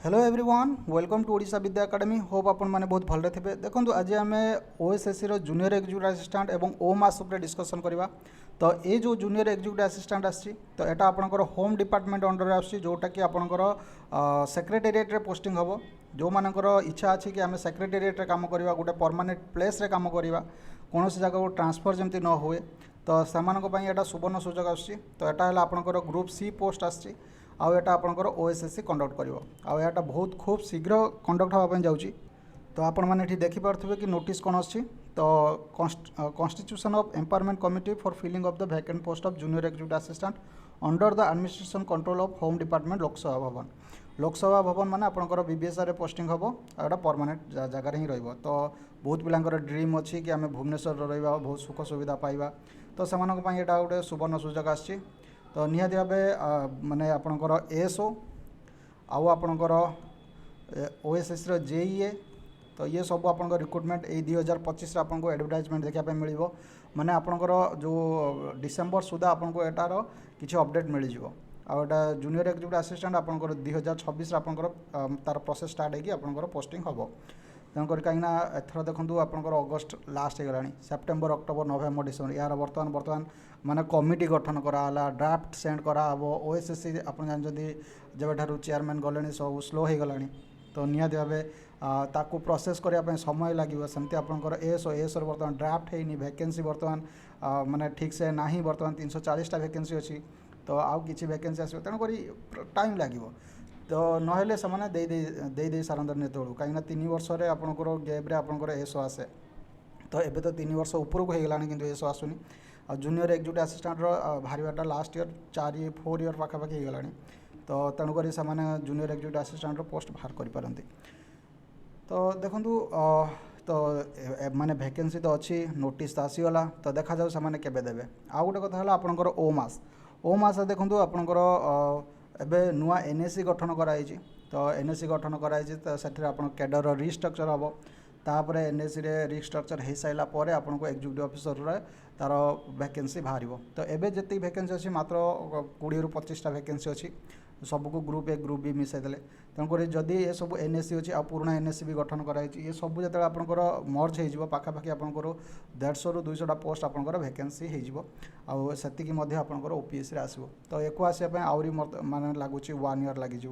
Hello everyone welcome to Odisha Vidya academy hope आपण मैंने बहुत भलरे थे देखो आज आम ओएसएससी जूनियर एग्जीक्यूटिव असिस्टेंट और ओमास उपर डिस्कसन करवा। तो ये जो जूनियर एग्जीक्यूटिव असिस्टेंट आसी तो यहाँ आपंकर होम डिपार्टमेंट अंडर आसोटा कि आपंकर सेक्रेटेरिएट रे पोस्टिंग हम जो मानकर इच्छा अच्छी कि आम सेक्रेटेरिएट रे काम करवा गोटे परमानेंट प्लेस रे काम करवा कौन जगह को ट्रांसफर जमी न हुए तो से सुवर्ण सुजोग आसूँ। तो यहाँ आपंकर ग्रुप सी पोस्ट आसी आउ एटा आपंकर ओएसएससी कंडक्ट करिवो आउ एटा बहुत खूब शीघ्र कंडक्ट होगा जाउची। तो आपण माने एठी देखि पारथुबे कि नोटिस कोन अछि। तो constitution of empowerment committee for filling of the vacant post of junior executive assistant under the administration control of home department Lok Sabha Bhavan. Lok Sabha भवन माने आपंकर बीबीएसआर रे पोस्टिंग हम आटा परमानेंट जगार ही रहिबो। तो बहुत पिलांकर ड्रीम अच्छी कि आम भुवनेश्वर रहिबा बहुत सुख सुविधा पाइबा तो सेमानक पई एटा गोटे सुवर्ण सुजोग आछि। तो निहाती भाव माने आपणकर एएसओ आउ आपणकर ओएसएस रो जेईए तो ये सब आपंकर रिक्रुटमेंट ये 2025 आपको एडवर्टाइजमेंट देखा मिल माने आपणकर जो डिसेम्बर सुधा आपको एटार किसी अपडेट मिल जाव आटा जूनियर एग्जीक्यूटिव असिस्टेंट आपंकर 2026 आपंकर तार प्रोसेस स्टार्ट होगी आपंकर पोस्टिंग हम। तेणुक कहीं एथर देखूँ आपंकर अगस्ट लास्ट हो गला सेप्टेम्बर अक्टोबर नवेम्बर डिसेम्बर यार बर्तमान माने कमिटी गठन कराला ड्राफ्ट सेंड कराब ओएसएससी आप जानते जब ठार चेयरमैन गले सब स्लो हो गला। तो निहाती भाव ताकू प्रोसेस करने समय लगे सेमती आपंकर एएसओ बर्तमान ड्राफ्ट है वैकेंसी बर्तमान माने ठीक से ना बर्तमान 340टा वैकेंसी अच्छी तो आउ किसी वैकेंसी आस तेणुक टाइम लगे तो नहेले से दे सारंतर नेतु कहीं 3 वर्ष आपंकर गैप्रे आपंकर एएसओ आसे तो एबे तो 3 वर्ष उपरक हो गलानी किंतु एएसओ आसुनी आ जूनियर एग्जीक्यूटिव असिस्टेंट बाहरटा लास्ट ईयर 4 ईयर पाखापाखि हो गलानी। तो तेणुक से जूनियर एग्जीक्यूटिव असिस्टेंट पोस्ट बाहर करपारती। तो देखूँ तो माने वैकेंसी तो अच्छी नोटिस तो आसीगला तो देखा जाऊ से केबे देबे। आ गोटे कथा है आपंकर ओमास देखूँ आपंकर एबे नुआ एनएससी गठन कराई। तो एनएससी गठन कराई तो से कैडर रिस्ट्रक्चर हम तापर एनएससी रे रिस्ट्रक्चर हो सारा पर आपको एग्जीक्यूटिव ऑफिसर तार वैकेंसी बाहर। तो एबे जति वैकेंसी अच्छी मात्र 20 ରୁ 25टा वैकेंसी अच्छी सबको ग्रुप ए ग्रुप बी मिसाईदे। तेणुक जदि ये सब एनएससी अच्छी आ पुराना एनएससी भी गठन कराई ये सब जो आपंकर मर्ज हो पाखापाखि आपंकर 150 ରୁ 200टा पोस्ट आपंकर वैकेंसी हो आपंकर ओपीएस आसो। तो एको आसपा आहरी माने लगुच 1 ईयर लगे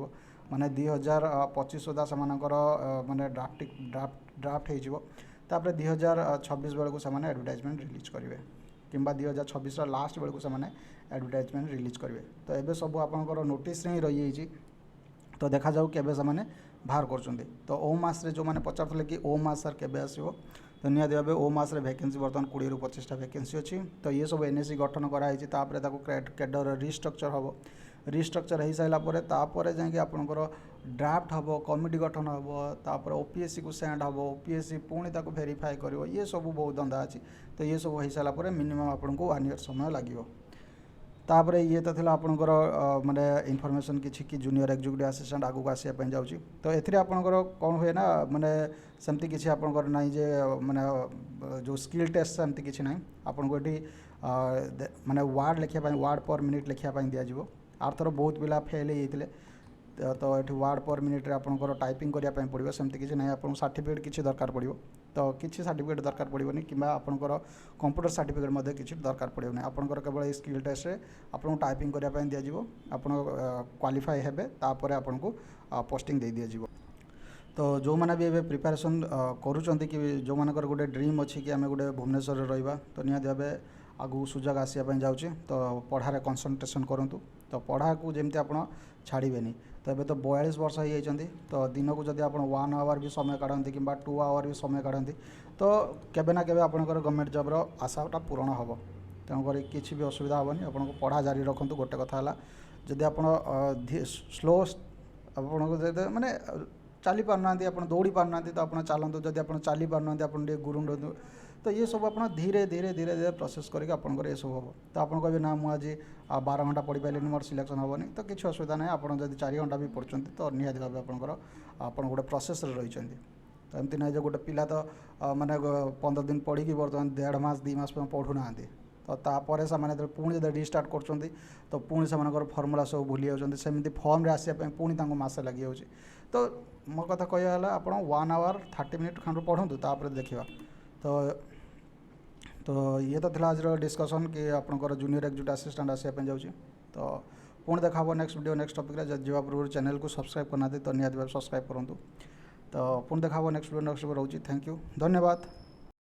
माने 2025 सुधा से माने ड्राफ्ट होपर 2026 बेलू से एडवर्टाइजमेंट रिलीज करेंगे किंबा 2026 लास्ट बेलू से एडवर्टाइजमेंट रिलीज करेंगे। तो ये सब आपंकर नोटिस ही रही तो देखा जाऊ केबे से बाहर कर। तो ओ मास जो मैंने पचार कि ओ मास सर केबे आसो तो निहाती भाव ओ मास वैकेंसी बर्तमान 20 ରୁ 25टा वैकेंसी अच्छी। तो ये सब एनएससी गठन कराई कैडर रिस्ट्रक्चर हम रिस्ट्रक्चर हो सारापर तापर जाकि आपंकर ड्राफ्ट हम कमिटी गठन हम तापर ओपीएससी को सेंड हम ओपीएससी पुणी ताको वेरीफाई कर ये सब बहुत धंदा अच्छी। तो ये सब हो सारापर मिनिमम आपको 1 ईयर समय लगे। तापर ये तो थिला आपनकर माने इनफॉरमेशन किछि कि जूनियर एग्जीक्यूटिव असिस्टेंट आगु आसिया पय जाउची। तो एथिरे आपनकर कोन होय ना माने सेमती किछि आपनकर नाही जे माने जो स्किल टेस्ट सेमती किछि नाही आपनको एठी माने वार्ड लिखिया पय वार्ड पर मिनिट लिखिया पय दिया जिवो। आरथर बहुत पिला फेल हेइतिले तो ये वार्ड पर मिनिट रे आपनकर टाइपिंग करिया पय पड़िबो सेमती किछि नाही आपन सर्टिफिकेट किछि दरकार पड़िबो। तो किसी सर्टिफिकेट दरकार पड़ोनी कि आपंकर कंप्यूटर सर्टिफिकेट किसी दरकार पड़ोनी आपंकर केवल स्किल टेस्ट आपको टाइपिंग करने दिज्व आप क्वालिफाई हेबे तापर आपको पोस्टिंग दे दिज्व। तो जो मैंने भी एबे प्रिपरेशन करूँच कि जो मानकर गोटे ड्रीम अच्छी कि आम गोटे भुवनेश्वर रहा तो निहाती भाव आगू सुजोग आसापी जाऊँचे। तो पढ़ार कनसंट्रेशन करूँ तो पढ़ा को जमी आप छाड़बेनि। तो ये तो 42 वर्ष हो जाती तो दिन को जब आप 1 आवर भी समय काढ़ती कि 2 आवर भी समय काढ़ती तो केबे ना केबे आपंकर गवर्नमेंट जॉब रो आशाटा पूरण हम। तेणुक किसी भी असुविधा हेनी आपको पढ़ा जारी रखु। गोटे कथा है जदि आप स्लो आप माने चली पारना आप दौड़ी पारना तो आप चलतु जदि आप चली पारना आप गुरुंडु तो ये सब आप धीरे धीरे धीरे धीरे प्रोसेस करके आपंकर ये सब हम। तो आप कहे ना मुझे 12 घंटा पढ़ी पारे मोर सिलेक्शन हेनी तो किसी असुविधा ना आप 4 घंटा भी पढ़ुं तो निहाती भाव आपंकर आप गोटे प्रोसेस रही। तो एमती ना जो गोटे पिला तो माने 15 दिन पढ़ी बर्तमान 1.5 मास 2 मास पढ़ू ना तो तापर से पुणी जो रिस्टार्ट कर तो पुणी से फर्मूला सब भूली जाऊँगी सेमती फॉर्म रे आसापी पुणी मसे लगी जाऊँगी तो मो कथा कहला आप 1 आवर 30 मिनिट खंड पढ़ु तापर देखा तो ये तो आज डिस्कसन कि आपंकर जूनियर एग्जीक्यूटिव असिस्टेंट आसापी जाऊँगी तो पुणी देखा नेक्स्ट वीडियो नेक्स्ट टॉपिक जब पूर्व चैनल को सब्सक्राइब करना तो निहाती भाव सब्सक्राइब करूँ तो पुणी देखा नेक्स्ट वीडियो रोचे थैंक यू धन्यवाद।